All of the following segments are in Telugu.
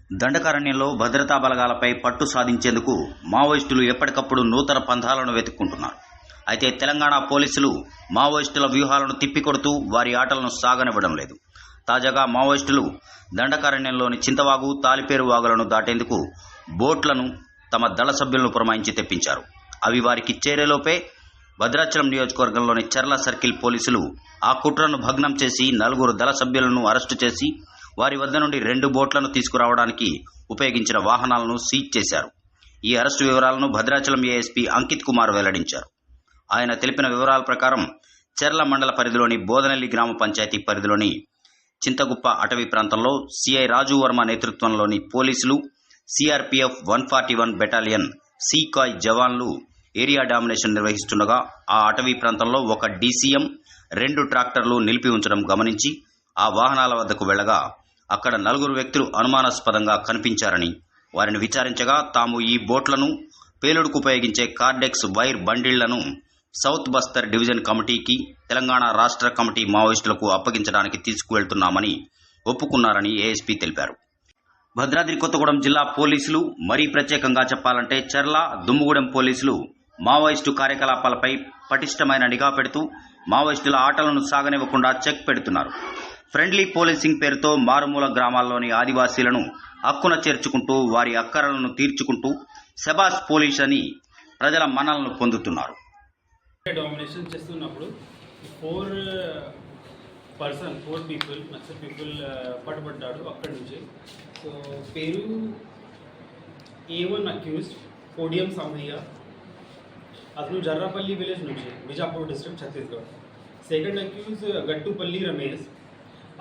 దండకారణ్యంలో భద్రతా బలగాలపై పట్టు సాధించేందుకు మావోయిస్టులు ఎప్పటికప్పుడు నూతన పంథాలను వెతుక్కుంటున్నారు. అయితే తెలంగాణ పోలీసులు మావోయిస్టుల వ్యూహాలను తిప్పికొడుతూ వారి ఆటలను సాగనివ్వడం లేదు. తాజాగా మావోయిస్టులు దండకారణ్యంలోని చింతవాగు, తాలిపేరు వాగులను దాటేందుకు బోట్లను తమ దళ సభ్యులను పురమాయించి తెప్పించారు. అవి వారికి చేరేలోపే భద్రాచలం నియోజకవర్గంలోని చర్ల సర్కిల్ పోలీసులు ఆ కుట్రను భగ్నం చేసి 4 దళ సభ్యులను అరెస్టు చేసి వారి వద్ద నుండి 2 బోట్లను తీసుకురావడానికి ఉపయోగించిన వాహనాలను సీజ్ చేశారు. ఈ అరెస్టు వివరాలను భద్రాచలం ఏఎస్పీ అంకిత్ కుమార్ వెల్లడించారు. ఆయన తెలిపిన వివరాల ప్రకారం చర్ల మండల పరిధిలోని బోదనల్లి గ్రామ పంచాయతీ పరిధిలోని చింతగుప్ప అటవీ ప్రాంతంలో సిఐ రాజు వర్మ నేతృత్వంలోని పోలీసులు, సిఆర్పీఎఫ్ 141 బెటాలియన్ సీకాయ్ జవాన్లు ఏరియా డామినేషన్ నిర్వహిస్తుండగా ఆ అటవీ ప్రాంతంలో ఒక డీసీఎం, 2 ట్రాక్టర్లు నిలిపి ఉంచడం గమనించి ఆ వాహనాల వద్దకు వెళ్లగా అక్కడ 4 వ్యక్తులు అనుమానాస్పదంగా కనిపించారని, వారిని విచారించగా తాము ఈ బోట్లను పేలుడుకు ఉపయోగించే కార్డెక్స్ వైర్ బండిళ్లను సౌత్ బస్తర్ డివిజన్ కమిటీకి, తెలంగాణ రాష్ట్ర కమిటీ మావోయిస్టులకు అప్పగించడానికి తీసుకువెళ్తున్నామని ఒప్పుకున్నారని ఏఎస్పీ తెలిపారు. భద్రాద్రి కొత్తగూడెం జిల్లా పోలీసులు, మరీ ప్రత్యేకంగా చెప్పాలంటే చర్ల, దుమ్ముగూడెం పోలీసులు మావోయిస్టు కార్యకలాపాలపై పటిష్టమైన నిఘా పెడుతూ మావోయిస్టుల ఆటలను సాగనివ్వకుండా చెక్ పెడుతున్నారు. ఫ్రెండ్లీ పోలీసింగ్ పేరుతో మారుమూల గ్రామాల్లోని ఆదివాసీలను హక్కున చేర్చుకుంటూ వారి అక్కరలను తీర్చుకుంటూ శబాస్ పోలీస్ అని ప్రజల మన్ననలను పొందుతున్నారు. డామినేషన్ చేస్తున్నప్పుడు 4 పీపుల్ నక్సల్ పీపుల్ పట్టుబడ్డాడు అక్కడి నుంచి. సో పేరు A1 అక్యూజ్డ్ పోడియం సామయ్య, అతను జర్రాపల్లి విలేజ్ నుంచి, Bijapur district, Chhattisgarh. Second accuse Gattupalli Ramesh,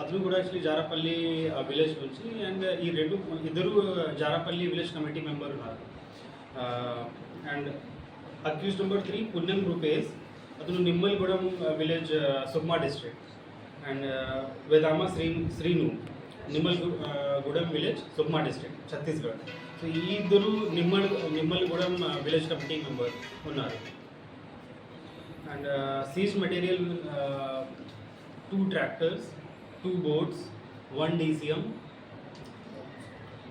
అతను కూడా యాక్చువల్లీ జారాపల్లి విలేజ్ నుంచి. అండ్ ఈ ఇద్దరు జారాపల్లి విలేజ్ కమిటీ మెంబర్ ఉన్నారు. And accuse number 3 Punyam Rupesh, అతను Nimmalgudem village, Sukma district. And Vedama Srinu, Nimmalgudem village, Sukma district, Chhattisgarh. So ఈ ఇద్దరు నిమ్మల్గూడెం విలేజ్ కమిటీ మెంబర్ ఉన్నారు. And seize material 2 tractors, 2 boats, 1 DCM,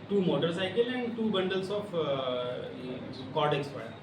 2 motorcycle and 2 bundles of Cordex wire.